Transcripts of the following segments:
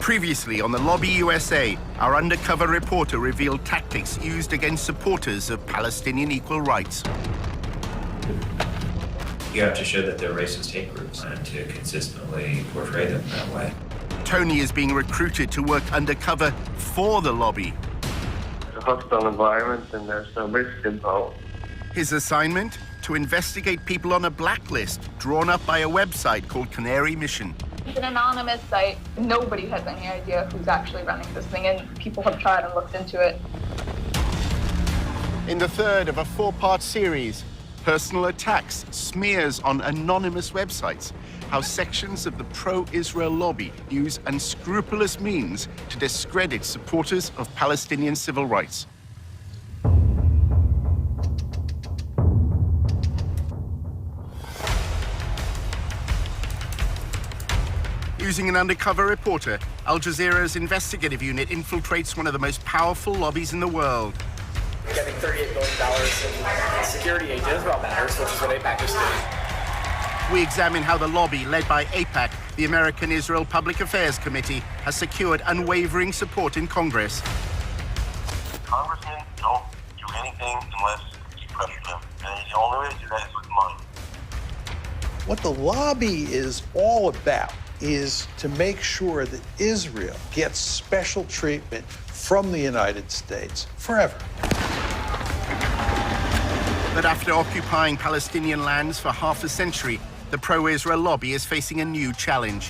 Previously on the Lobby U.S.A., our undercover reporter revealed tactics used against supporters of Palestinian equal rights. You have to show that they're racist hate groups and to consistently portray them that way. Tony is being recruited to work undercover for the lobby. It's a hostile environment and there's some risk involved. His assignment? To investigate people on a blacklist drawn up by a website called Canary Mission. It's an anonymous site. Nobody has any idea who's actually running this thing, and people have tried and looked into it. In the third of a four-part series, personal attacks, smears on anonymous websites, how sections of the pro-Israel lobby use unscrupulous means to discredit supporters of Palestinian civil rights. Using an undercover reporter, Al Jazeera's investigative unit infiltrates one of the most powerful lobbies in the world. Getting $38 billion in security aid to Israel matters, which is what AIPAC is doing. We examine how the lobby, led by AIPAC, the American Israel Public Affairs Committee, has secured unwavering support in Congress. Congressmen don't do anything unless you pressure them. And the only way to do that is with money. What the lobby is all about is to make sure that Israel gets special treatment from the United States forever. But after occupying Palestinian lands for half a century, the pro-Israel lobby is facing a new challenge.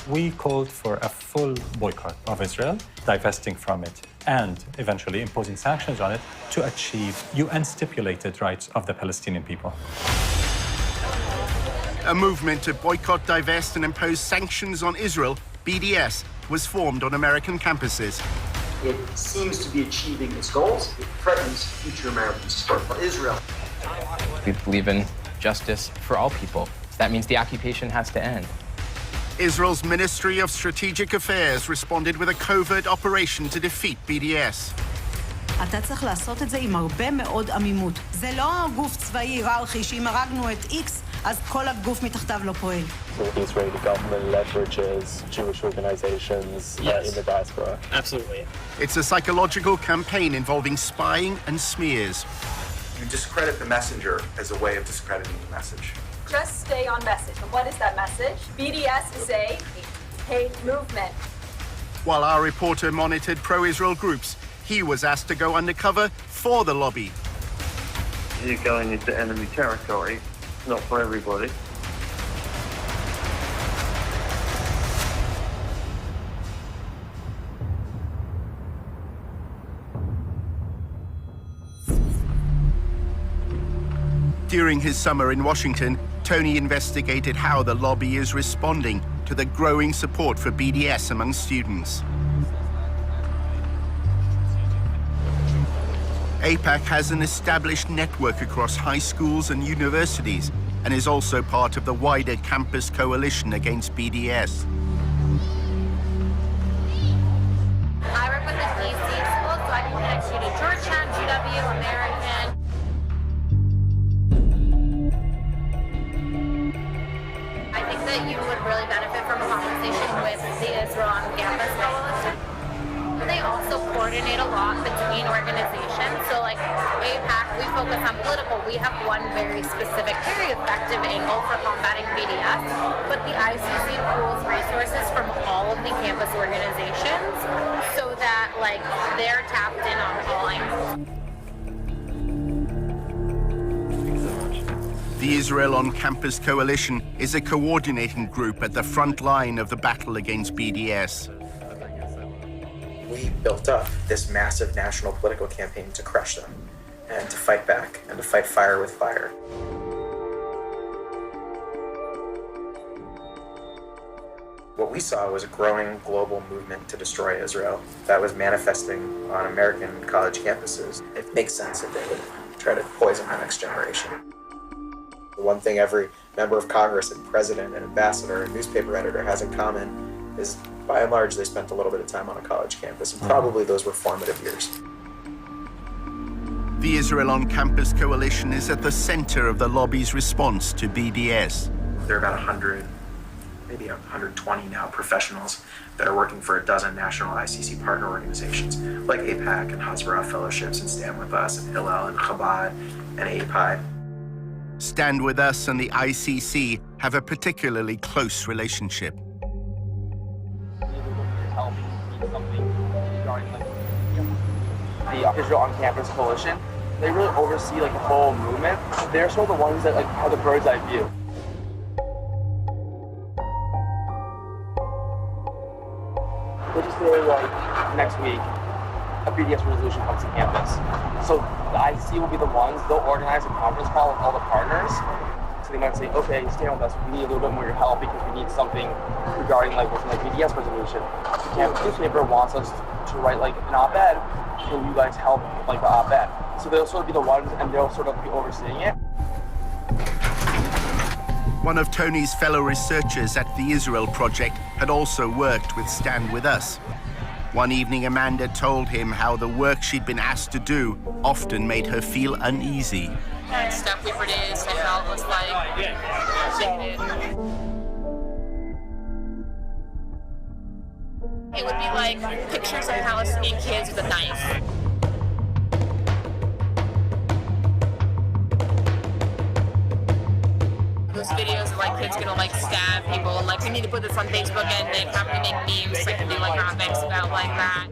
We called for a full boycott of Israel, divesting from it, and eventually imposing sanctions on it to achieve UN-stipulated rights of the Palestinian people. A movement to boycott, divest, and impose sanctions on Israel, BDS, was formed on American campuses. It seems to be achieving its goals. It threatens future American support for Israel. We believe in justice for all people. That means the occupation has to end. Israel's Ministry of Strategic Affairs responded with a covert operation to defeat BDS. אתה צריך לעשות את זה עם הרבה מאוד עמימות. זה לא גוף צבאי היררכי שאם הרגנו את X, אז כל הגוף מתחתיו לא פועל. The Israeli government leverages Jewish organizations in the diaspora. Absolutely. It's a psychological campaign involving spying and smears. You discredit the messenger as a way of discrediting the message. Just stay on message. And what is that message? BDS is a hate movement. While our reporter monitored pro-Israel groups, he was asked to go undercover for the lobby. You're going into enemy territory, not for everybody. During his summer in Washington, Tony investigated how the lobby is responding to the growing support for BDS among students. AIPAC has an established network across high schools and universities and is also part of the wider campus coalition against BDS. I work with the DC school, so I can connect you to Georgetown, GW, American. I think that you would really benefit from a conversation with the Israel on Campus Coalition. They also coordinate a lot between organizations. So like AIPAC, we focus on political. We have one very specific, very effective angle for combating BDS, but the ICC pools resources from all of the campus organizations so that like they're tapped in on all angles. The Israel on Campus Coalition is a coordinating group at the front line of the battle against BDS. We built up this massive national political campaign to crush them and to fight back and to fight fire with fire. What we saw was a growing global movement to destroy Israel that was manifesting on American college campuses. It makes sense that they would try to poison the next generation. The one thing every member of Congress and president and ambassador and newspaper editor has in common is, by and large, they spent a little bit of time on a college campus, and probably those were formative years. The Israel on Campus Coalition is at the center of the lobby's response to BDS. There are about 100 maybe 120 now professionals that are working for a dozen national ICC partner organizations like AIPAC and Hasbara Fellowships and Stand With Us and Hillel and Chabad and API. Stand With Us and the ICC have a particularly close relationship. The Israel on Campus Coalition, they really oversee like the whole movement. They're sort of the ones that like have the bird's eye view. Let's just say like next week, a BDS resolution comes to campus. So the ICC will be the ones, they'll organize a conference call with all the partners. So they might say, okay, stand with us, we need a little bit more of your help because we need something regarding like what's in the BDS resolution. The campus newspaper wants us to write like an op-ed, can you guys help like the op-ed? So they'll sort of be the ones and they'll sort of be overseeing it. One of Tony's fellow researchers at the Israel Project had also worked with Stand With Us. One evening, Amanda told him how the work she'd been asked to do often made her feel uneasy. Stuff we produced, I felt was like dated. It would be like pictures of Palestinian kids with a knife. Those videos of like kids gonna like stab people and like we need to put this on Facebook and they have to make memes like and do like graphics about like that.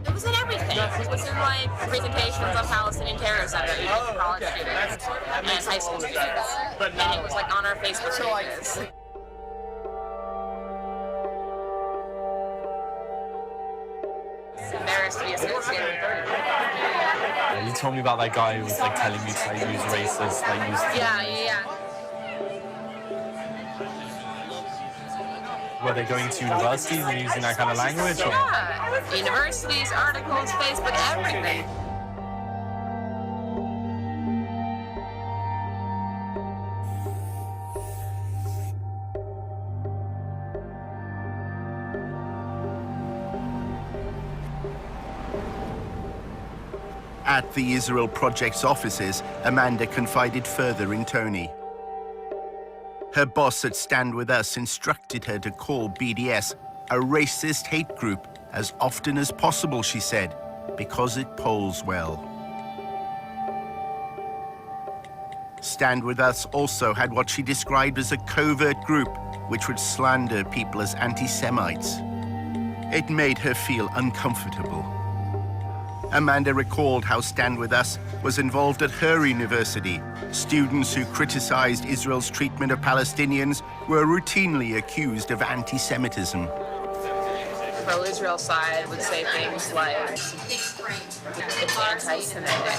It was in everything. It was in like presentations of Palestinian terrorists that are college students and high school students. And it was like on our Facebook pages. It's embarrassed to be associated with it. You told me about that guy who was like telling you to like use racist, like use. Yeah. Were they going to universities and using that kind of language? Or? Yeah, universities, articles, Facebook, everything. At the Israel Project's offices, Amanda confided further in Tony. Her boss at Stand With Us instructed her to call BDS a racist hate group as often as possible, she said, because it polls well. Stand With Us also had what she described as a covert group which would slander people as anti-Semites. It made her feel uncomfortable. Amanda recalled how Stand With Us was involved at her university. Students who criticized Israel's treatment of Palestinians were routinely accused of anti-Semitism. The pro-Israel side would say things like, it's anti-Semitic.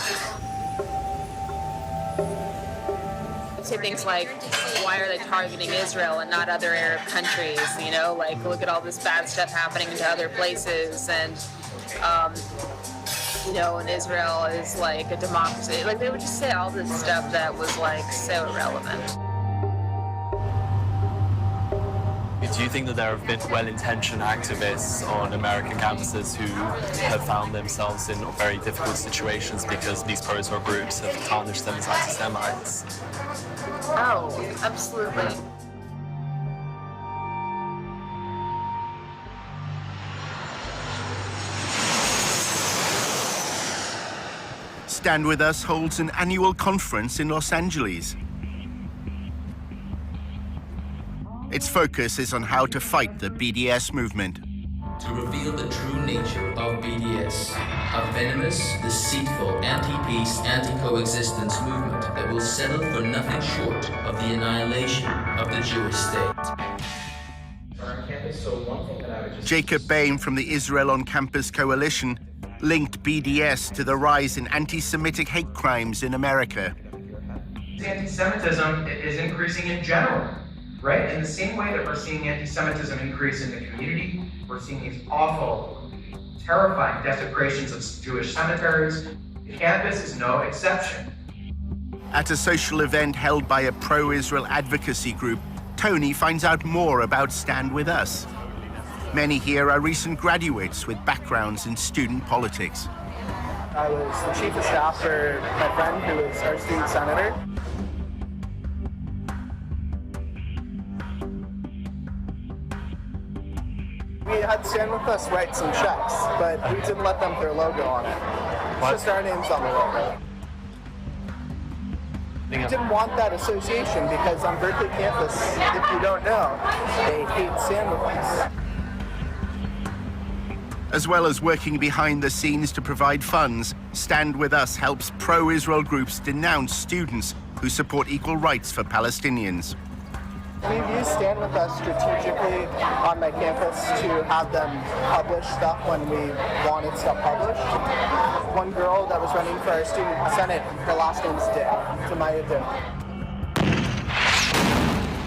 Say things like, why are they targeting Israel and not other Arab countries? You know, like, look at all this bad stuff happening to other places, and you know, and Israel is like a democracy. Like, they would just say all this stuff that was like so irrelevant. Do you think that there have been well-intentioned activists on American campuses who have found themselves in very difficult situations because these pro-Israel groups have tarnished them as anti-Semites? Oh, absolutely. Stand With Us holds an annual conference in Los Angeles. Its focus is on how to fight the BDS movement. To reveal the true nature of BDS, a venomous, deceitful, anti-peace, anti-coexistence movement that will settle for nothing short of the annihilation of the Jewish state. Jacob Bain from the Israel on Campus Coalition linked BDS to the rise in anti-Semitic hate crimes in America. Anti-Semitism is increasing in general, right? In the same way that we're seeing anti-Semitism increase in the community, we're seeing these awful, terrifying desecrations of Jewish cemeteries. Campus is no exception. At a social event held by a pro-Israel advocacy group, Tony finds out more about Stand With Us. Many here are recent graduates with backgrounds in student politics. I was the chief of staff for my friend who was our student senator. We had Stand With Us write some checks, but we didn't let them put their logo on it. It's just our names on the logo. We didn't want that association because on Berkeley campus, if you don't know, they hate Stand With Us. As well as working behind the scenes to provide funds, Stand With Us helps pro-Israel groups denounce students who support equal rights for Palestinians. We've used Stand With Us strategically on my campus to have them publish stuff when we wanted stuff published. One girl that was running for our student senate, her last name's Dick, Samaya Dick.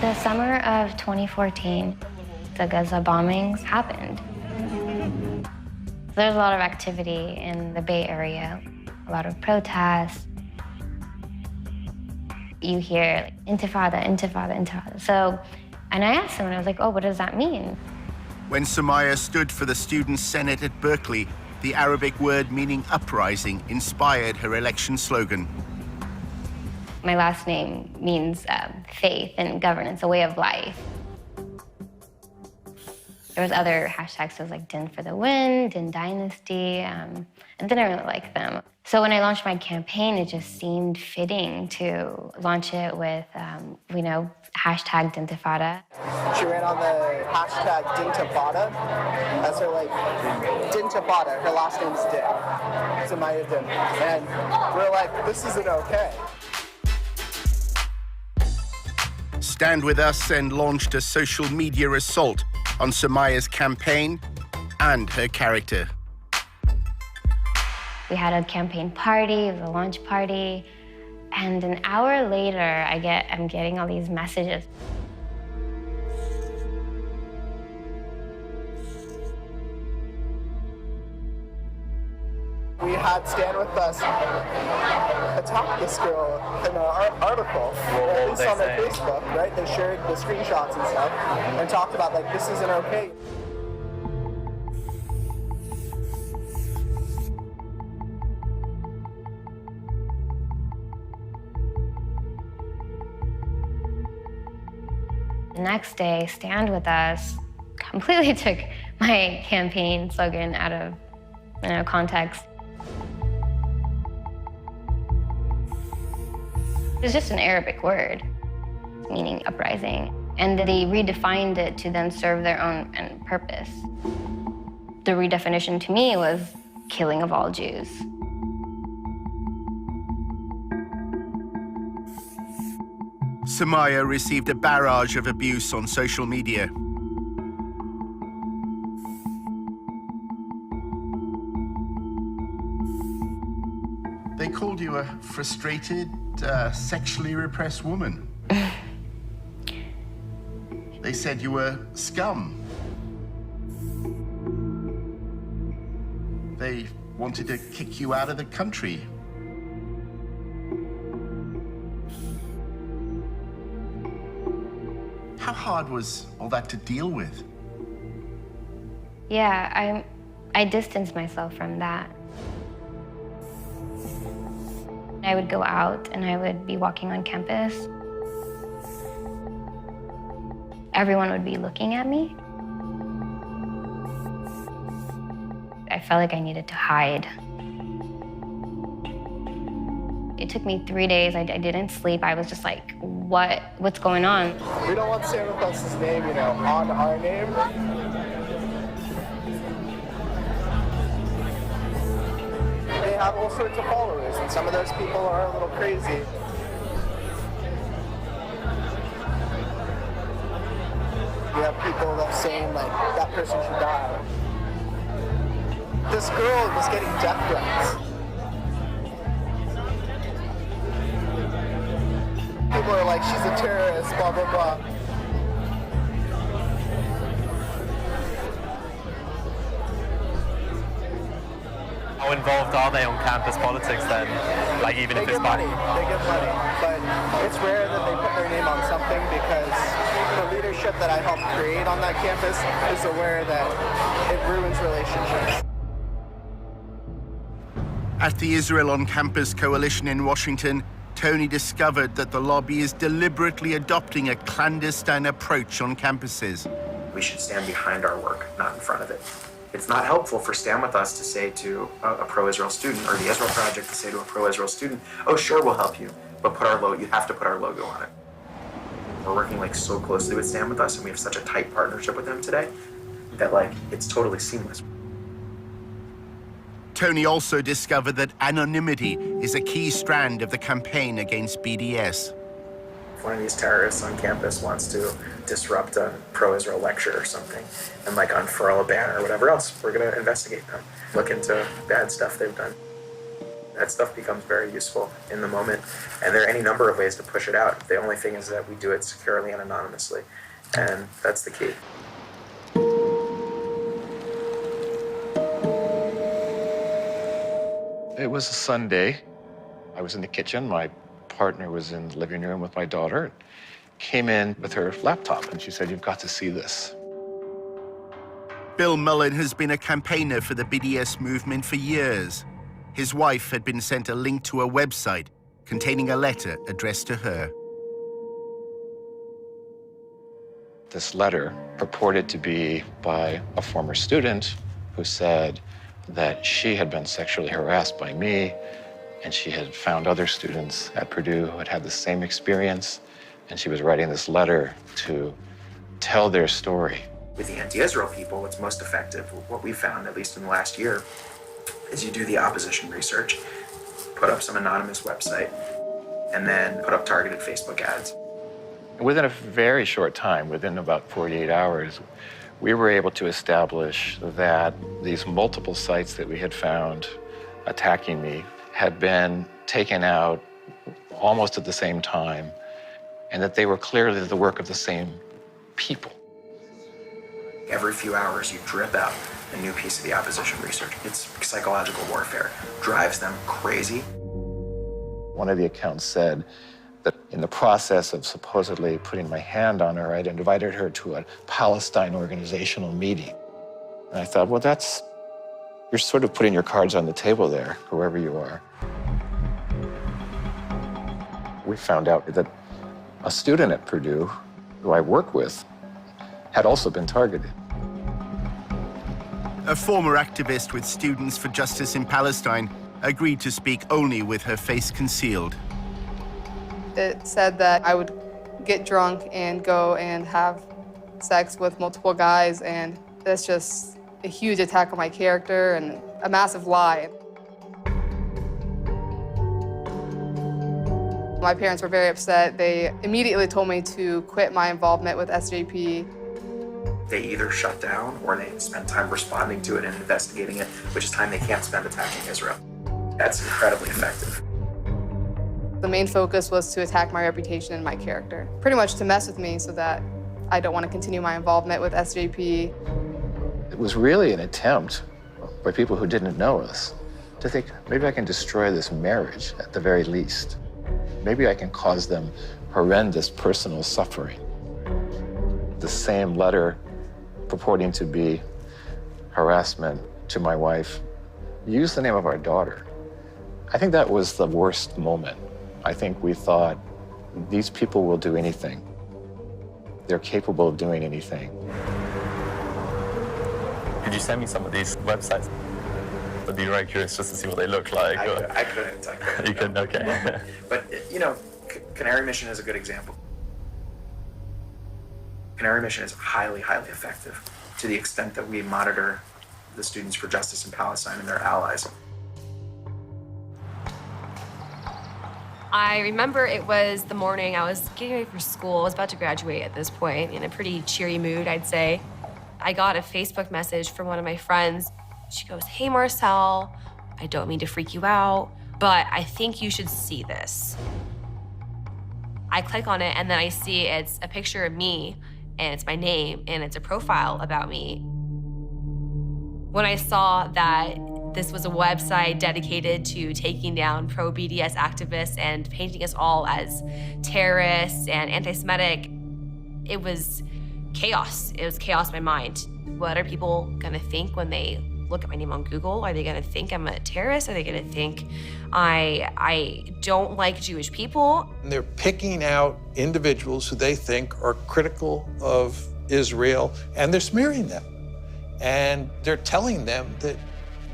The summer of 2014, the Gaza bombings happened. There's a lot of activity in the Bay Area, a lot of protests. You hear like, intifada, intifada, intifada. So, and I asked someone, I was like, oh, what does that mean? When Samaya stood for the Student Senate at Berkeley, the Arabic word meaning uprising inspired her election slogan. My last name means faith and governance, a way of life. There was other hashtags, so it was like Din for the Win, Din Dynasty, and didn't really like them. So when I launched my campaign, it just seemed fitting to launch it with, hashtag Dintifada. She ran on the hashtag Dintifada as her Dintifada, her last name's Din, Samaya Din. And we're like, this isn't okay. Stand With Us and launched a social media assault on Samaya's campaign and her character. We had a campaign party, it was a launch party, and an hour later, I'm getting all these messages. We had Stand With Us attack this girl in an article, at least on their Facebook, right? They shared the screenshots and stuff and talked about, like, this isn't okay. The next day, Stand With Us completely took my campaign slogan out of context. It's just an Arabic word, meaning uprising. And they redefined it to then serve their own purpose. The redefinition to me was killing of all Jews. Samaya received a barrage of abuse on social media. They called you a frustrated, sexually repressed woman. They said you were scum. They wanted to kick you out of the country. How hard was all that to deal with? Yeah, I distanced myself from that. I would go out and I would be walking on campus. Everyone would be looking at me. I felt like I needed to hide. It took me 3 days. I didn't sleep. I was just like, what's going on? We don't want Stand With Us's name, on our name. They have all sorts of followers, and some of those people are a little crazy. You have people that are saying, that person should die. This girl was getting death threats. People are like, she's a terrorist, blah, blah, blah. How involved are they on campus politics then? Even if it's money. They get money, but it's rare that they put their name on something because the leadership that I helped create on that campus is aware that it ruins relationships. At the Israel on Campus Coalition in Washington, Tony discovered that the lobby is deliberately adopting a clandestine approach on campuses. We should stand behind our work, not in front of it. It's not helpful for Stand With Us to say to a pro-Israel student, or the Israel Project to say to a pro-Israel student, oh, sure, we'll help you, but you have to put our logo on it. We're working so closely with Stand With Us, and we have such a tight partnership with them today that it's totally seamless. Tony also discovered that anonymity is a key strand of the campaign against BDS. If one of these terrorists on campus wants to disrupt a pro-Israel lecture or something and unfurl a banner or whatever else, we're going to investigate them, look into bad stuff they've done. That stuff becomes very useful in the moment, and there are any number of ways to push it out. The only thing is that we do it securely and anonymously, and that's the key. It was a Sunday. I was in the kitchen. My partner was in the living room with my daughter. Came in with her laptop, and she said, "You've got to see this." Bill Mullen has been a campaigner for the BDS movement for years. His wife had been sent a link to a website containing a letter addressed to her. This letter purported to be by a former student who said that she had been sexually harassed by me, and she had found other students at Purdue who had had the same experience, and she was writing this letter to tell their story. With the anti-Israel people, what's most effective, what we found, at least in the last year, is you do the opposition research, put up some anonymous website, and then put up targeted Facebook ads. Within a very short time, within about 48 hours, we were able to establish that these multiple sites that we had found attacking me had been taken out almost at the same time, and that they were clearly the work of the same people. Every few hours, you drip out a new piece of the opposition research. It's psychological warfare. Drives them crazy. One of the accounts said that in the process of supposedly putting my hand on her, I'd invited her to a Palestine organizational meeting. And I thought, well, you're sort of putting your cards on the table there, whoever you are. We found out that a student at Purdue, who I work with, had also been targeted. A former activist with Students for Justice in Palestine agreed to speak only with her face concealed. It said that I would get drunk and go and have sex with multiple guys, and that's just a huge attack on my character and a massive lie. My parents were very upset. They immediately told me to quit my involvement with SJP. They either shut down or they spend time responding to it and investigating it, which is time they can't spend attacking Israel. That's incredibly effective. The main focus was to attack my reputation and my character, pretty much to mess with me so that I don't want to continue my involvement with SJP. It was really an attempt by people who didn't know us to think, maybe I can destroy this marriage at the very least. Maybe I can cause them horrendous personal suffering. The same letter purporting to be harassment to my wife used the name of our daughter. I think that was the worst moment. I think we thought, these people will do anything. They're capable of doing anything. Could you send me some of these websites? I'd be very curious just to see what they look like. I couldn't. You couldn't, okay. But, Canary Mission is a good example. Canary Mission is highly, highly effective to the extent that we monitor the Students for Justice in Palestine and their allies. I remember it was the morning I was getting ready for school. I was about to graduate at this point, in a pretty cheery mood, I'd say. I got a Facebook message from one of my friends. She goes, "Hey, Marcel, I don't mean to freak you out, but I think you should see this." I click on it, and then I see it's a picture of me, and it's my name, and it's a profile about me. When I saw that this was a website dedicated to taking down pro-BDS activists and painting us all as terrorists and anti-Semitic, it was chaos. It was chaos in my mind. What are people gonna think when they look at my name on Google? Are they gonna think I'm a terrorist? Are they gonna think I don't like Jewish people? They're picking out individuals who they think are critical of Israel, and they're smearing them. And they're telling them that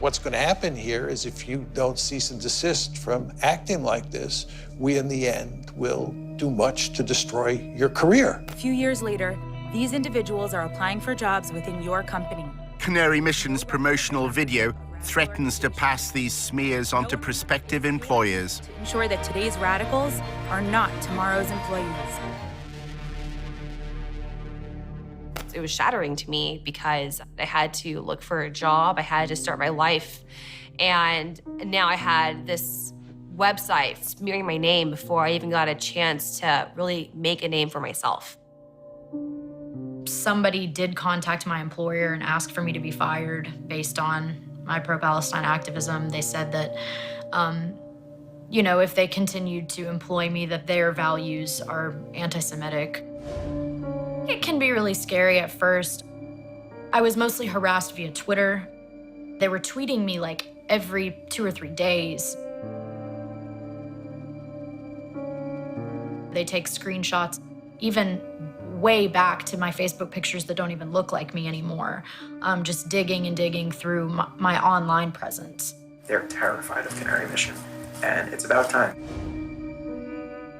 what's going to happen here is if you don't cease and desist from acting like this, we in the end will do much to destroy your career. A few years later, these individuals are applying for jobs within your company. Canary Mission's promotional video threatens to pass these smears on to prospective employers. To ensure that today's radicals are not tomorrow's employees. It was shattering to me because I had to look for a job, I had to start my life, and now I had this website smearing my name before I even got a chance to really make a name for myself. Somebody did contact my employer and ask for me to be fired based on my pro-Palestine activism. They said that, you know, if they continued to employ me, that their values are anti-Semitic. It can be really scary at first. I was mostly harassed via Twitter. They were tweeting me like every 2 or 3 days. They take screenshots, even way back to my Facebook pictures that don't even look like me anymore. Just digging and digging through my online presence. They're terrified of Canary Mission, and it's about time.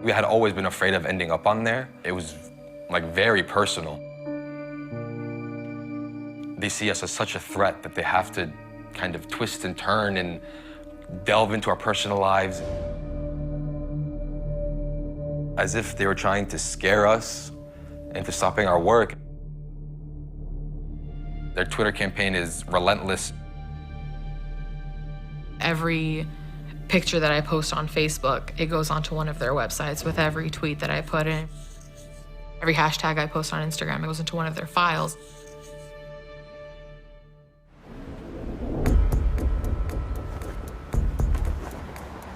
We had always been afraid of ending up on there. It was like very personal. They see us as such a threat that they have to kind of twist and turn and delve into our personal lives. As if they were trying to scare us into stopping our work. Their Twitter campaign is relentless. Every picture that I post on Facebook, it goes onto one of their websites with every tweet that I put in. Every hashtag I post on Instagram, it goes into one of their files.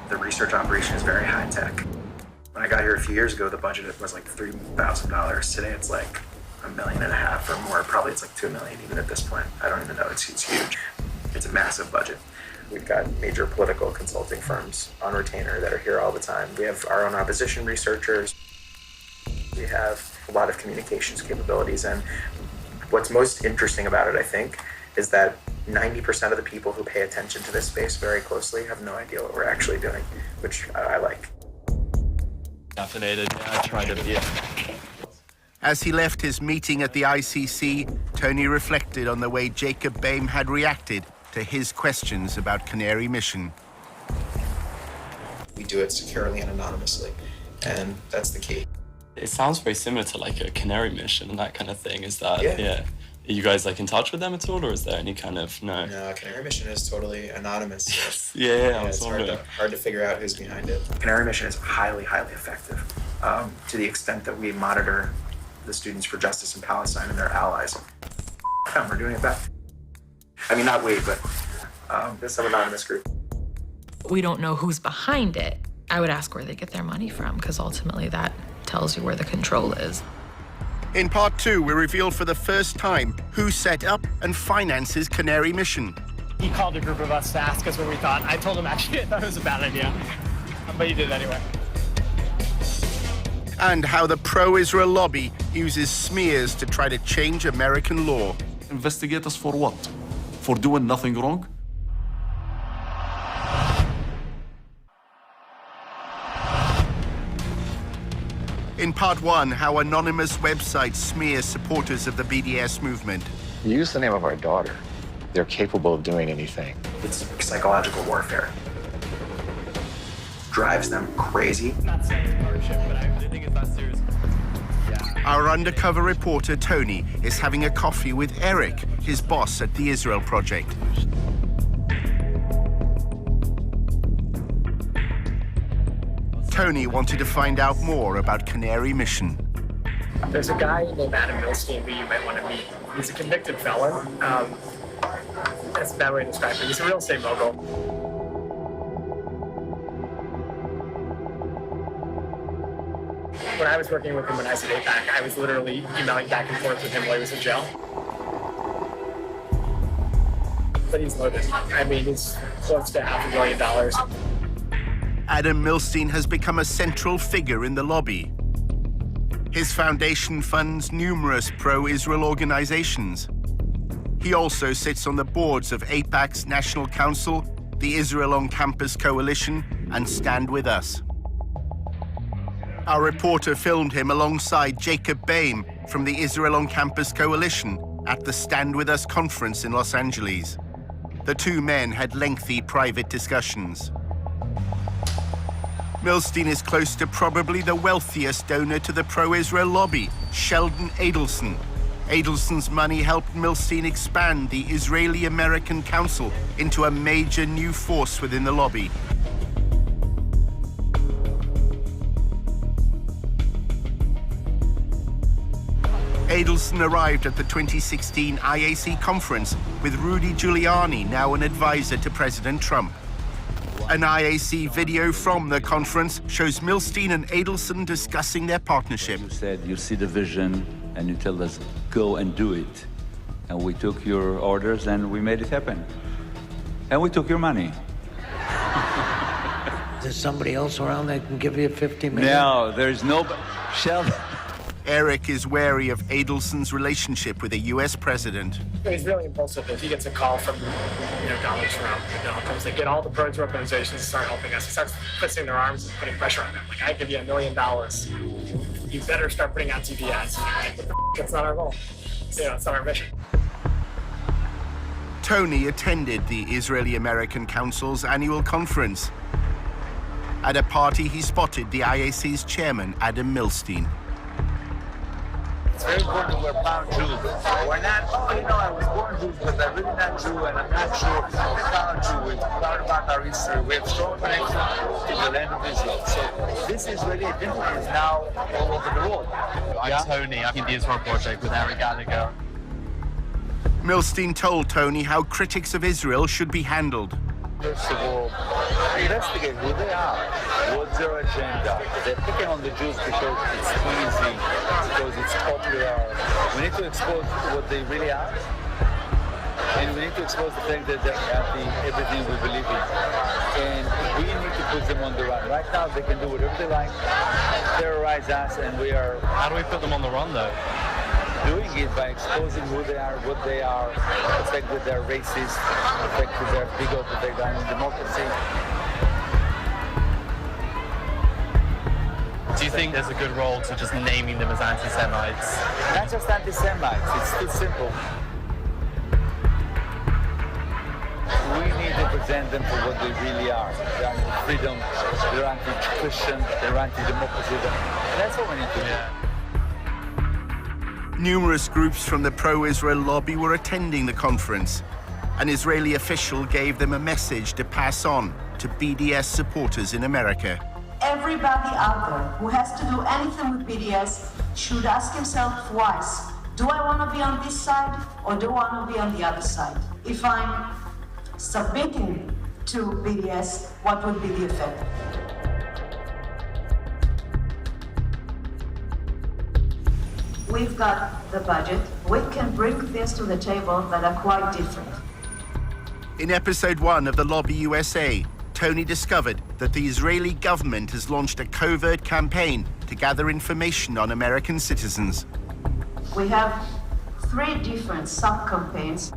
The research operation is very high tech. When I got here a few years ago, the budget was like $3,000. Today it's like $1.5 million or more. Probably it's like $2 million even at this point. I don't even know, it's huge. It's a massive budget. We've got major political consulting firms on retainer that are here all the time. We have our own opposition researchers. We have a lot of communications capabilities, and what's most interesting about it, I think, is that 90% of the people who pay attention to this space very closely have no idea what we're actually doing, which I like. Caffeinated, yeah, I tried it, yeah. As he left his meeting at the ICC, Tony reflected on the way Jacob Boehm had reacted to his questions about Canary Mission. We do it securely and anonymously, and that's the key. It sounds very similar to like a Canary Mission and that kind of thing. Is that, yeah. Are you guys like in touch with them at all, or is there any kind of, no? No, Canary Mission is totally anonymous. Yes. Yeah, it's hard to figure out who's behind it. Canary Mission is highly, highly effective to the extent that we monitor the Students for Justice in Palestine and their allies. We're doing it back. I mean, not we, but there's some anonymous group. We don't know who's behind it. I would ask where they get their money from, because ultimately that tells you where the control is. In part 2, we reveal for the first time who set up and finances Canary Mission. He called a group of us to ask us what we thought. I told him actually I thought it was a bad idea, but he did it anyway. And how the pro-Israel lobby uses smears to try to change American law. Investigate us for what? For doing nothing wrong? In part 1, how anonymous websites smear supporters of the BDS movement. Use the name of our daughter. They're capable of doing anything. It's psychological warfare. Drives them crazy. Not saying ownership, but I think it's not serious. Our undercover reporter, Tony, is having a coffee with Eric, his boss at the Israel Project. Tony wanted to find out more about Canary Mission. There's a guy named Adam Milstein who you might want to meet. He's a convicted felon. That's a bad way to describe him. He's a real estate mogul. When I was working with him when I was at APAC, I was literally emailing back and forth with him while he was in jail. but he's loaded. I mean, he's close to $500,000. Adam Milstein has become a central figure in the lobby. His foundation funds numerous pro-Israel organizations. He also sits on the boards of AIPAC's National Council, the Israel on Campus Coalition, and Stand With Us. Our reporter filmed him alongside Jacob Boehm from the Israel on Campus Coalition at the Stand With Us conference in Los Angeles. The two men had lengthy private discussions. Milstein is close to probably the wealthiest donor to the pro-Israel lobby, Sheldon Adelson. Adelson's money helped Milstein expand the Israeli-American Council into a major new force within the lobby. Adelson arrived at the 2016 IAC conference with Rudy Giuliani, now an advisor to President Trump. An IAC video from the conference shows Milstein and Adelson discussing their partnership. You said you see the vision and you tell us, go and do it. And we took your orders and we made it happen. And we took your money. There's somebody else around that can give you $50 million? No, there's no... Sheldon. Eric is wary of Adelson's relationship with the U.S. president. He's really impulsive. If he gets a call from, Donald Trump, comes to get all the pro-Israel organizations to start helping us. He starts twisting their arms and putting pressure on them. Like, I give you $1 million. You better start putting out TV ads. Like, that's not our goal. It's not our mission. Tony attended the Israeli-American Council's annual conference. At a party, he spotted the IAC's chairman, Adam Milstein. It's very important that we're proud Jews. We're not, I was born Jews, but I'm really not Jew, and I'm not sure I'm proud Jew. We're proud about our history. We have strong connection to the land of Israel. So this Israeli identity is now all over the world. I'm Tony. I'm in the Israel Project with Eric Gallagher. Milstein told Tony how critics of Israel should be handled. First of all, investigate who they are, what's their agenda. They're picking on the Jews because it's easy, because it's popular. We need to expose what they really are, and we need to expose the fact that they're anti-everything we believe in. And we need to put them on the run. Right now, they can do whatever they like, terrorize us, and we are... How do we put them on the run, though? Doing it by exposing who they are, what they are, the fact that they're racist, the fact that they're bigot, that they're anti-democracy. Do you think there's a good role to just naming them as anti-Semites? Not just anti-Semites, it's too simple. We need to present them for what they really are. They're anti-freedom, they're anti-Christian, they're anti-democracy. That's what we need to do. Numerous groups from the pro-Israel lobby were attending the conference. An Israeli official gave them a message to pass on to BDS supporters in America. Everybody out there who has to do anything with BDS should ask himself twice, do I want to be on this side or do I want to be on the other side? If I'm submitting to BDS, what would be the effect? We've got the budget. We can bring things to the table that are quite different. In episode 1 of the Lobby U.S.A., Tony discovered that the Israeli government has launched a covert campaign to gather information on American citizens. We have 3 different sub-campaigns: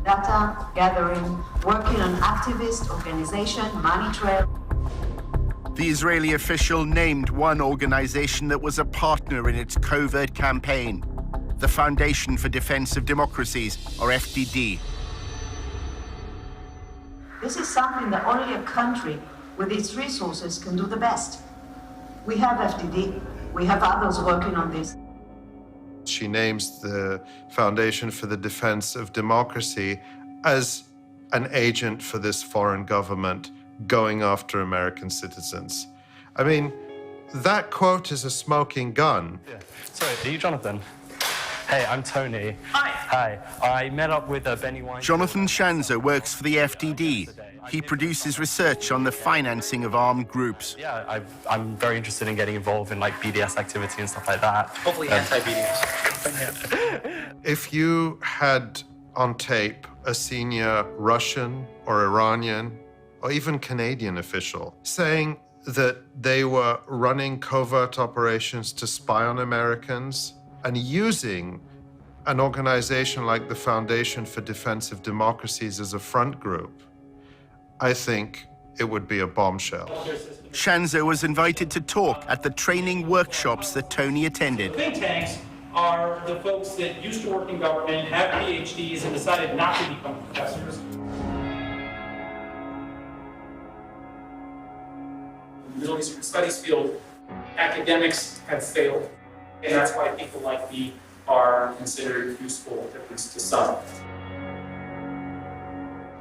data gathering, working on activist organization, money trail. The Israeli official named one organization that was a partner in its covert campaign, the Foundation for Defense of Democracies, or FDD. This is something that only a country with its resources can do the best. We have FDD. We have others working on this. She names the Foundation for the Defense of Democracy as an agent for this foreign government going after American citizens. I mean, that quote is a smoking gun. Yeah. Sorry, are you Jonathan? Hey, I'm Tony. Hi. I met up with Benny Weinstein. Jonathan Shanzer works for the FDD. He produces research on the financing of armed groups. Yeah, I'm very interested in getting involved in like BDS activity and stuff like that. Hopefully anti-BDS. If you had on tape a senior Russian or Iranian or even Canadian official saying that they were running covert operations to spy on Americans and using an organization like the Foundation for Defense of Democracies as a front group, I think it would be a bombshell. Shanzo was invited to talk at the training workshops that Tony attended. Think tanks are the folks that used to work in government, have PhDs, and decided not to become professors. In the Middle Eastern Studies field, academics have failed, and that's why people like me are considered useful, at least to some.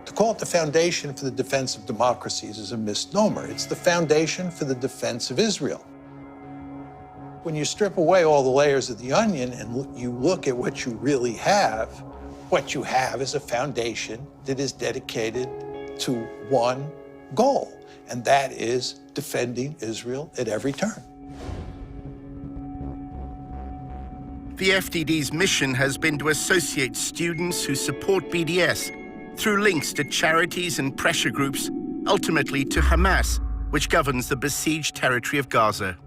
To call it the Foundation for the Defense of Democracies is a misnomer. It's the Foundation for the Defense of Israel. When you strip away all the layers of the onion and you look at what you really have, what you have is a foundation that is dedicated to one goal, and that is defending Israel at every turn. The FDD's mission has been to associate students who support BDS through links to charities and pressure groups, ultimately to Hamas, which governs the besieged territory of Gaza.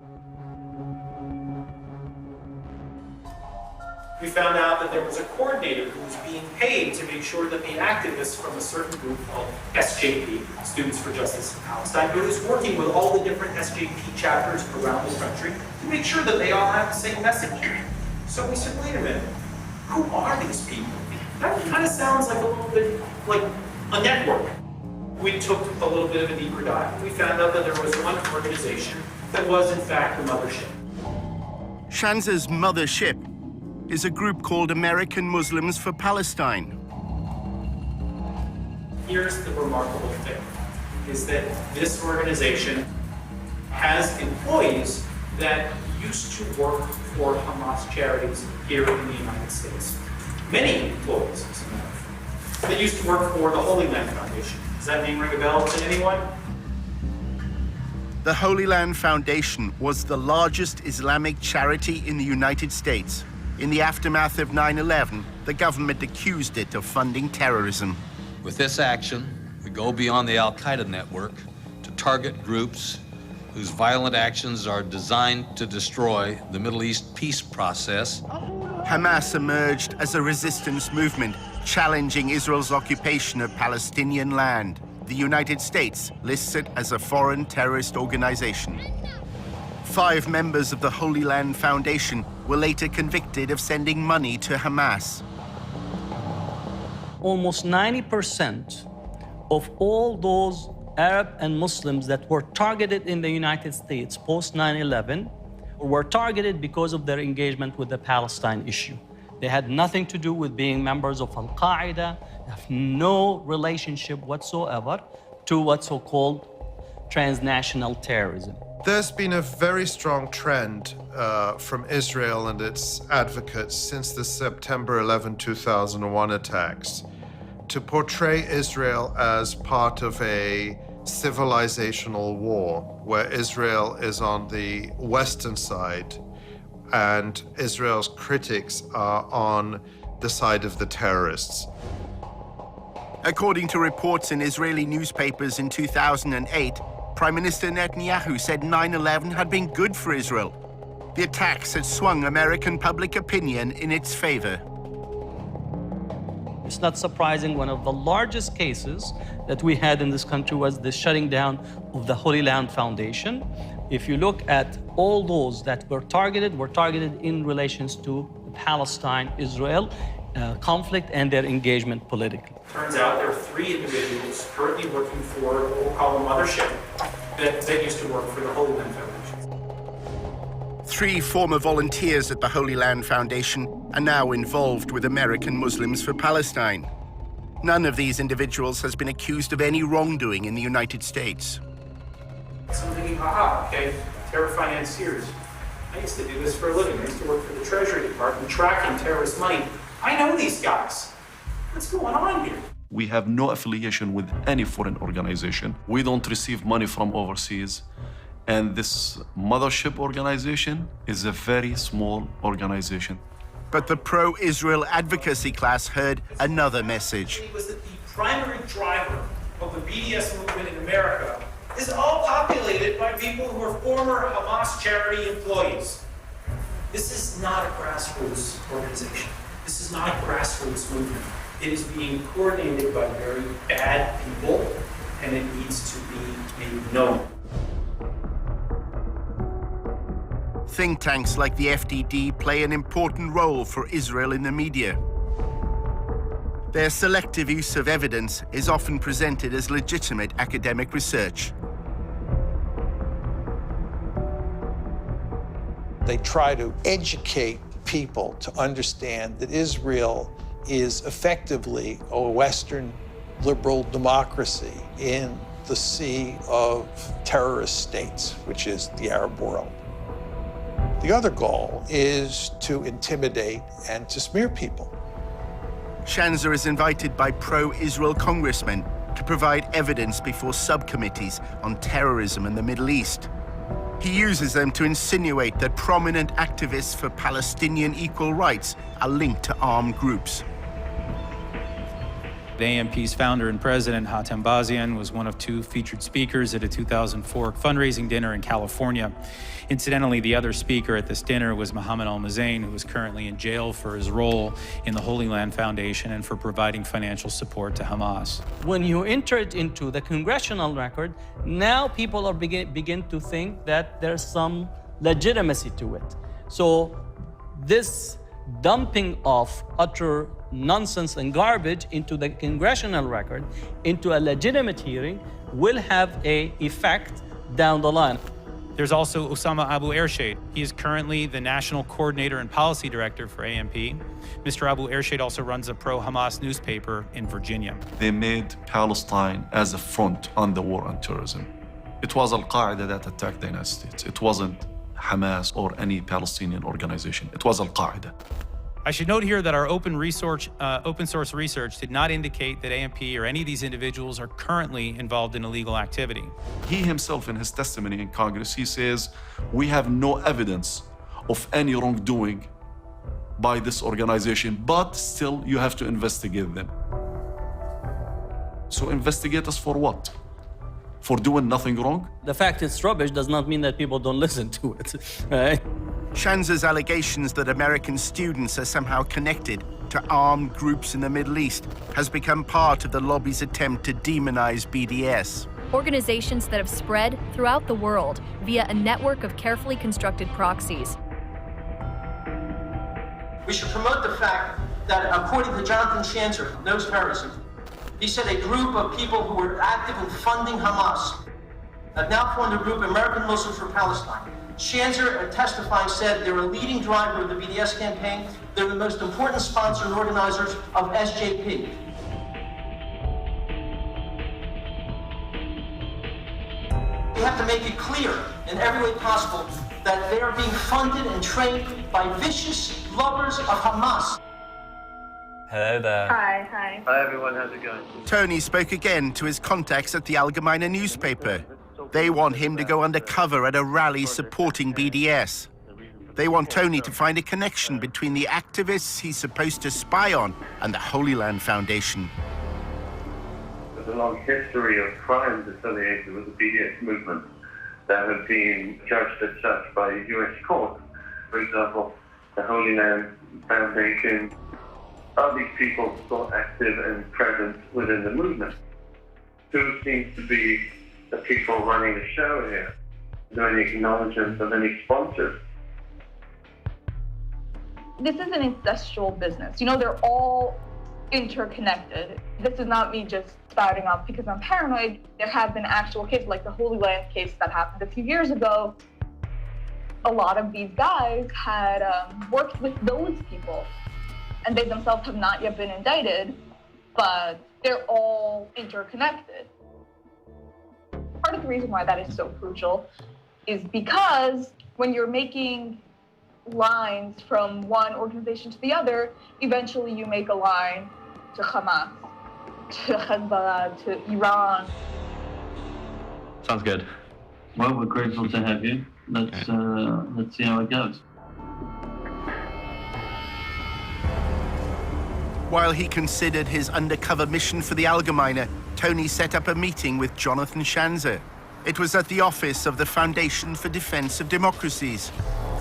We found out that there was a coordinator who was being paid to make sure that the activists from a certain group called SJP, Students for Justice in Palestine, who was working with all the different SJP chapters around the country to make sure that they all have the same message. So we said, wait a minute, who are these people? That kind of sounds like a little bit like a network. We took a little bit of a deeper dive. We found out that there was one organization that was, in fact, the mothership. Shanza's mothership is a group called American Muslims for Palestine. Here's the remarkable thing, is that this organization has employees that used to work for Hamas charities here in the United States. Many employees, as a matter of fact. They used to work for the Holy Land Foundation. Does that name ring a bell to anyone? The Holy Land Foundation was the largest Islamic charity in the United States. In the aftermath of 9/11, the government accused it of funding terrorism. With this action, we go beyond the Al-Qaeda network to target groups whose violent actions are designed to destroy the Middle East peace process. Hamas emerged as a resistance movement, challenging Israel's occupation of Palestinian land. The United States lists it as a foreign terrorist organization. 5 members of the Holy Land Foundation were later convicted of sending money to Hamas. Almost 90% of all those Arab and Muslims that were targeted in the United States post 9/11 were targeted because of their engagement with the Palestine issue. They had nothing to do with being members of Al-Qaeda, have no relationship whatsoever to what's so-called transnational terrorism. There's been a very strong trend from Israel and its advocates since the September 11, 2001 attacks to portray Israel as part of a civilizational war where Israel is on the Western side and Israel's critics are on the side of the terrorists. According to reports in Israeli newspapers in 2008, Prime Minister Netanyahu said 9/11 had been good for Israel. The attacks had swung American public opinion in its favor. It's not surprising one of the largest cases that we had in this country was the shutting down of the Holy Land Foundation. If you look at all those that were targeted in relations to the Palestine-Israel conflict and their engagement politically. Turns out there are 3 individuals currently working for what we'll call a mothership that used to work for the Holy Land Foundation. 3 former volunteers at the Holy Land Foundation are now involved with American Muslims for Palestine. None of these individuals has been accused of any wrongdoing in the United States. So I'm thinking, aha, okay, terror financiers. I used to do this for a living. I used to work for the Treasury Department tracking terrorist money. I know these guys. What's going on here? We have no affiliation with any foreign organization. We don't receive money from overseas. And this mothership organization is a very small organization. But the pro-Israel advocacy class heard another message. It was that the primary driver of the BDS movement in America is all populated by people who are former Hamas charity employees. This is not a grassroots organization. This is not a grassroots movement. It is being coordinated by very bad people, and it needs to be made known. Think tanks like the FDD play an important role for Israel in the media. Their selective use of evidence is often presented as legitimate academic research. They try to educate people to understand that Israel is effectively a Western liberal democracy in the sea of terrorist states, which is the Arab world. The other goal is to intimidate and to smear people. Shanzer is invited by pro-Israel congressmen to provide evidence before subcommittees on terrorism in the Middle East. He uses them to insinuate that prominent activists for Palestinian equal rights are linked to armed groups. The AMP's founder and president, Hatem Bazian, was one of two featured speakers at a 2004 fundraising dinner in California. Incidentally, the other speaker at this dinner was Mohammed Al-Mazain, who is currently in jail for his role in the Holy Land Foundation and for providing financial support to Hamas. When you enter it into the congressional record, now people are begin to think that there's some legitimacy to it. So this dumping of utter nonsense and garbage into the congressional record, into a legitimate hearing, will have an effect down the line. There's also Osama Abu Ershad. He is currently the National Coordinator and Policy Director for AMP. Mr. Abu Ershad also runs a pro-Hamas newspaper in Virginia. They made Palestine as a front on the war on terrorism. It was Al-Qaeda that attacked the United States. It wasn't Hamas or any Palestinian organization. It was Al-Qaeda. I should note here that our open source research did not indicate that AMP or any of these individuals are currently involved in illegal activity. He himself, in his testimony in Congress, he says, we have no evidence of any wrongdoing by this organization, but still you have to investigate them. So investigate us for what? For doing nothing wrong? The fact it's rubbish does not mean that people don't listen to it, right? Shanzer's allegations that American students are somehow connected to armed groups in the Middle East has become part of the lobby's attempt to demonize BDS. Organizations that have spread throughout the world via a network of carefully constructed proxies. We should promote the fact that, according to Jonathan Shanzer from Knows Terrorism, he said a group of people who were active in funding Hamas have now formed a group, American Muslims for Palestine. Shanzer, testifying, said they're a leading driver of the BDS campaign. They're the most important sponsor and organizers of SJP. We have to make it clear in every way possible that they are being funded and trained by vicious lovers of Hamas. Hello there. Hi. Hi, everyone. How's it going? Tony spoke again to his contacts at the Allgemeine newspaper. They want him to go undercover at a rally supporting BDS. They want Tony to find a connection between the activists he's supposed to spy on and the Holy Land Foundation. There's a long history of crimes associated with the BDS movement that have been judged as such by U.S. courts. For example, the Holy Land Foundation. Are these people still active and present within the movement? Who seems to be the people running the show here? Is there any acknowledgement of any sponsors? This is an incestual business. You know, they're all interconnected. This is not me just spouting off because I'm paranoid. There have been actual cases, like the Holy Land case that happened a few years ago. A lot of these guys had worked with those people, and they themselves have not yet been indicted, but they're all interconnected. Part of the reason why that is so crucial is because when you're making lines from one organization to the other, eventually you make a line to Hamas, to Hezbollah, to Iran. Sounds good. Well, we're grateful to have you. Let's see how it goes. While he considered his undercover mission for the Allgemeine, Tony set up a meeting with Jonathan Schanzer. It was at the office of the Foundation for Defense of Democracies.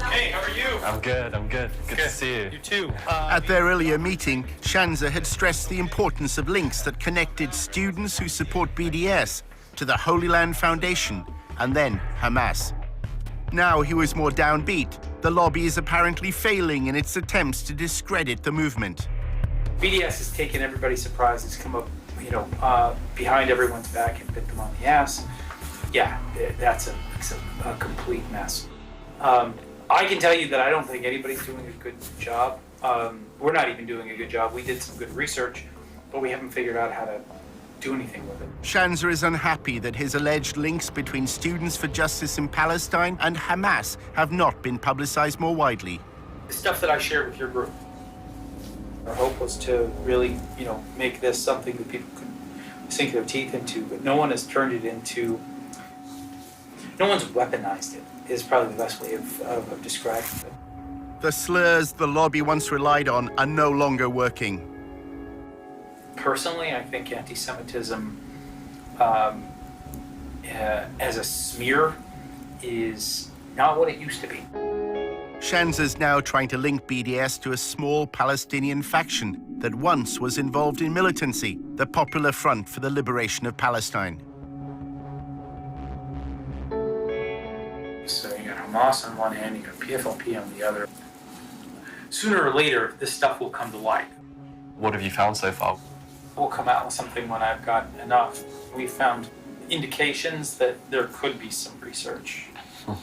Hey, how are you? I'm good. Good to see you. You too. At their earlier meeting, Schanzer had stressed the importance of links that connected students who support BDS to the Holy Land Foundation and then Hamas. Now he was more downbeat. The lobby is apparently failing in its attempts to discredit the movement. BDS has taken everybody surprised. It's come up, behind everyone's back and bit them on the ass. Yeah, that's a complete mess. I can tell you that I don't think anybody's doing a good job. We're not even doing a good job. We did some good research, but we haven't figured out how to do anything with it. Schanzer is unhappy that his alleged links between Students for Justice in Palestine and Hamas have not been publicized more widely. The stuff that I shared with your group, our hope was to really, make this something that people could sink their teeth into, but no one has turned it into, no one's weaponized it, is probably the best way of describing it. The slurs the lobby once relied on are no longer working. Personally, I think anti-Semitism as a smear is not what it used to be. Schanzer's now trying to link BDS to a small Palestinian faction that once was involved in militancy, the Popular Front for the Liberation of Palestine. So you got Hamas on one hand, you got PFLP on the other. Sooner or later, this stuff will come to light. What have you found so far? We'll come out with something when I've got enough. We found indications that there could be some research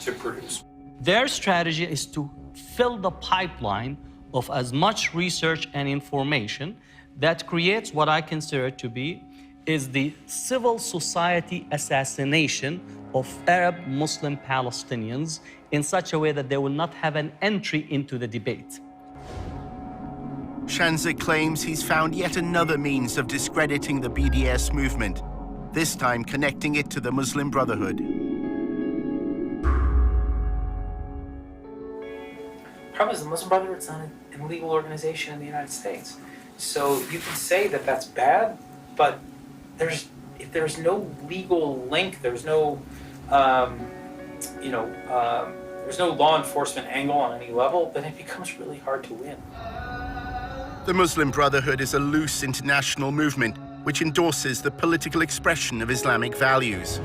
to produce. Their strategy is to fill the pipeline of as much research and information that creates what I consider to be is the civil society assassination of Arab Muslim Palestinians in such a way that they will not have an entry into the debate. Schanzer claims he's found yet another means of discrediting the BDS movement, this time connecting it to the Muslim Brotherhood. The problem is the Muslim Brotherhood's not an illegal organization in the United States. So you can say that that's bad, but if there's no legal link, there's no, there's no law enforcement angle on any level, then it becomes really hard to win. The Muslim Brotherhood is a loose international movement which endorses the political expression of Islamic values.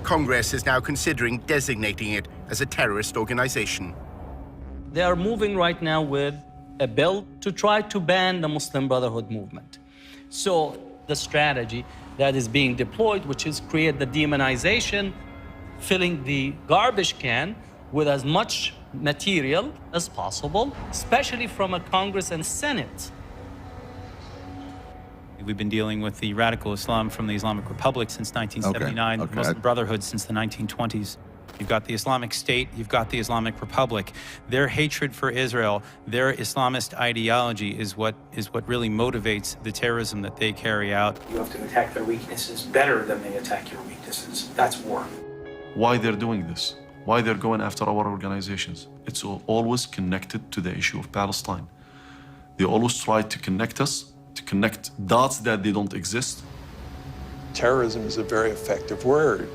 Congress is now considering designating it as a terrorist organization. They are moving right now with a bill to try to ban the Muslim Brotherhood movement. So the strategy that is being deployed, which is create the demonization, filling the garbage can with as much material as possible, especially from a Congress and Senate. We've been dealing with the radical Islam from the Islamic Republic since 1979, the Muslim Brotherhood since the 1920s. You've got the Islamic State, you've got the Islamic Republic. Their hatred for Israel, their Islamist ideology is what really motivates the terrorism that they carry out. You have to attack their weaknesses better than they attack your weaknesses. That's war. Why they're doing this? Why they're going after our organizations? It's always connected to the issue of Palestine. They always try to connect us, to connect dots that they don't exist. Terrorism is a very effective word.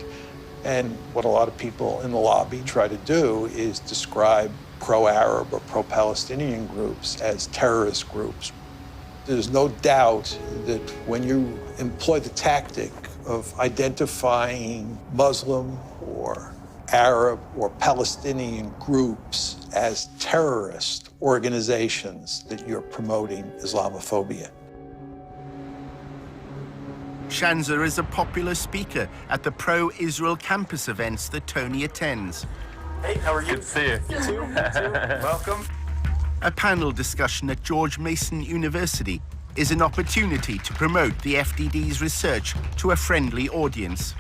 And what a lot of people in the lobby try to do is describe pro-Arab or pro-Palestinian groups as terrorist groups. There's no doubt that when you employ the tactic of identifying Muslim or Arab or Palestinian groups as terrorist organizations, that you're promoting Islamophobia. Schanzer is a popular speaker at the pro-Israel campus events that Tony attends. Hey, how are you? Good to see you. You too. Welcome. A panel discussion at George Mason University is an opportunity to promote the FDD's research to a friendly audience.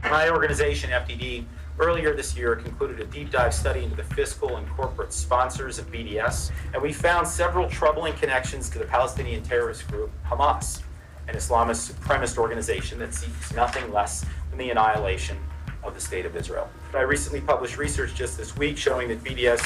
My organization, FDD, earlier this year concluded a deep dive study into the fiscal and corporate sponsors of BDS, and we found several troubling connections to the Palestinian terrorist group Hamas, an Islamist supremacist organization that seeks nothing less than the annihilation of the state of Israel. I recently published research just this week showing that BDS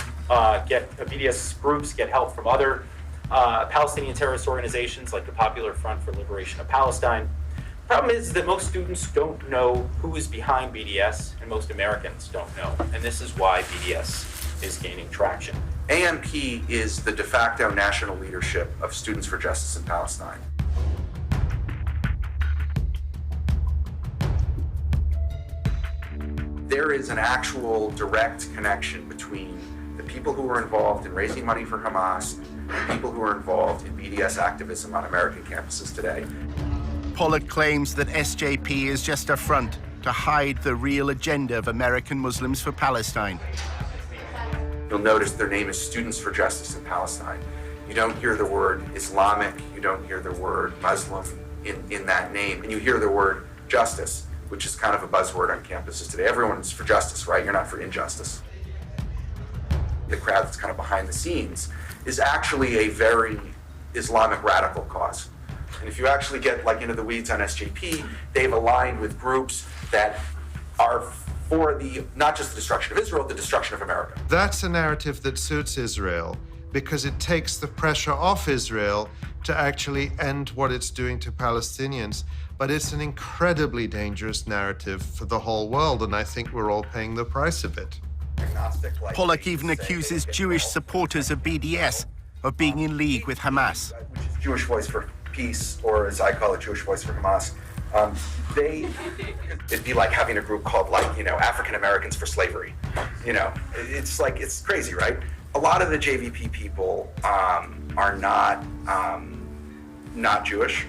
groups get help from other Palestinian terrorist organizations like the Popular Front for Liberation of Palestine. The problem is that most students don't know who is behind BDS, and most Americans don't know. And this is why BDS is gaining traction. AMP is the de facto national leadership of Students for Justice in Palestine. There is an actual direct connection between the people who are involved in raising money for Hamas and people who are involved in BDS activism on American campuses today. Pollock claims that SJP is just a front to hide the real agenda of American Muslims for Palestine. You'll notice their name is Students for Justice in Palestine. You don't hear the word Islamic, you don't hear the word Muslim in that name, and you hear the word justice, which is kind of a buzzword on campuses today. Everyone's for justice, right? You're not for injustice. The crowd that's kind of behind the scenes is actually a very Islamic radical cause. And if you actually get like into the weeds on SJP, they've aligned with groups that are for the, not just the destruction of Israel, the destruction of America. That's a narrative that suits Israel because it takes the pressure off Israel to actually end what it's doing to Palestinians. But it's an incredibly dangerous narrative for the whole world, and I think we're all paying the price of it. Pollock even accuses Jewish supporters of BDS of being in league with Hamas. Which is Jewish Voice for Peace, or as I call it, Jewish Voice for Hamas. It'd be like having a group called, like, you know, African Americans for Slavery. You know, it's like, it's crazy, right? A lot of the JVP people are not Jewish.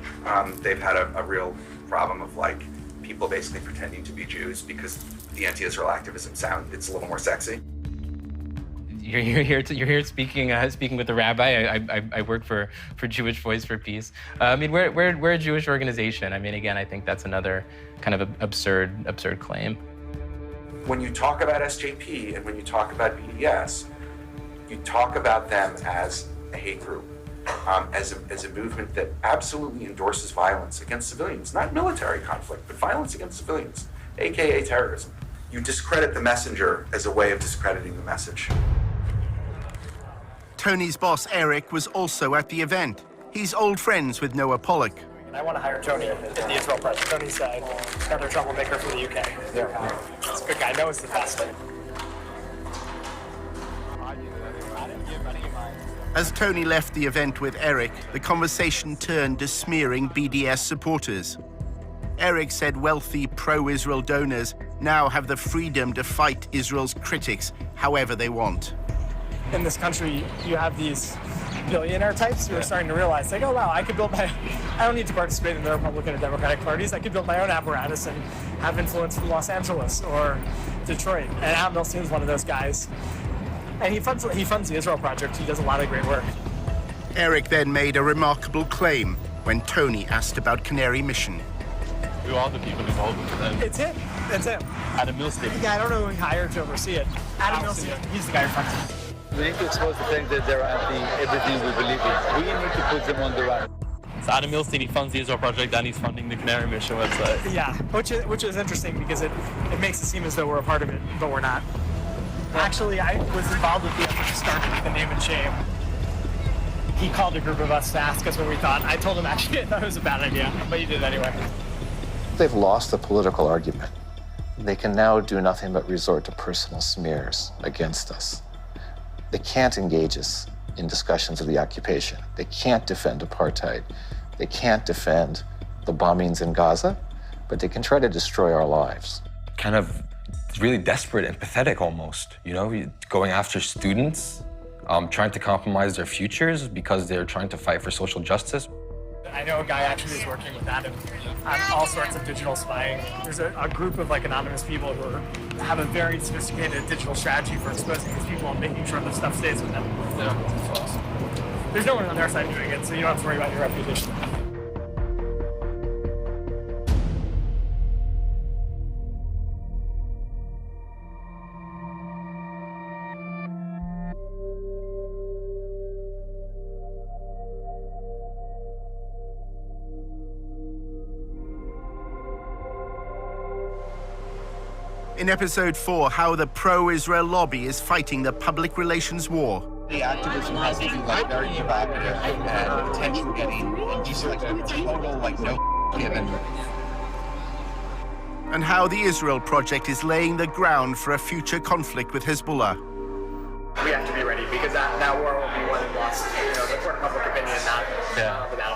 They've had a real problem of like people basically pretending to be Jews because the anti-Israel activism it's a little more sexy. You're here speaking with the rabbi. I work for Jewish Voice for Peace. I mean, we're a Jewish organization. I mean, again, I think that's another kind of absurd claim. When you talk about SJP and when you talk about BDS, you talk about them as a hate group, as a movement that absolutely endorses violence against civilians, not military conflict, but violence against civilians, AKA terrorism. You discredit the messenger as a way of discrediting the message. Tony's boss, Eric, was also at the event. He's old friends with Noah Pollock. I want to hire Tony in the Israel project. Tony's another troublemaker from the UK. Yeah. He's a good guy. Noah's the best. As Tony left the event with Eric, the conversation turned to smearing BDS supporters. Eric said wealthy pro-Israel donors now have the freedom to fight Israel's critics however they want. In this country, you have these billionaire types who are starting to realize, like, oh wow, I don't need to participate in the Republican or Democratic parties. I could build my own apparatus and have influence from Los Angeles or Detroit. And Adam Milstein is one of those guys. And he funds the Israel Project. He does a lot of great work. Eric then made a remarkable claim when Tony asked about Canary Mission. Who are the people involved with them? It's him. Adam Milstein. Yeah, I don't know who he hired to oversee it. Adam Milstein. He's the guy who funds it. We need to expose the fact that they're anti-everything we believe in. We need to put them on the run. So Adam Milstein, he funds the Israel Project and he's funding the Canary Mission website. Yeah, which is interesting because it makes it seem as though we're a part of it, but we're not. Actually, I was involved with the effort to start the Name and Shame. He called a group of us to ask us what we thought. I told him actually I thought it was a bad idea, but he did anyway. They've lost the political argument. They can now do nothing but resort to personal smears against us. They can't engage us in discussions of the occupation. They can't defend apartheid. They can't defend the bombings in Gaza, but they can try to destroy our lives. Kind of really desperate and pathetic almost, you know, going after students, trying to compromise their futures because they're trying to fight for social justice. I know a guy actually is working with Adam on all sorts of digital spying. There's a group of like anonymous people who have a very sophisticated digital strategy for exposing these people and making sure the stuff stays with them. Yeah. There's no one on their side doing it, so you don't have to worry about your reputation. In episode 4, how the pro-Israel lobby is fighting the public relations war. The activism has to be like very provocative and attention getting, and just like a total like no given. And how the Israel Project is laying the ground for a future conflict with Hezbollah. We have to be ready because that war will be won and lost. You know, the court of public opinion, not the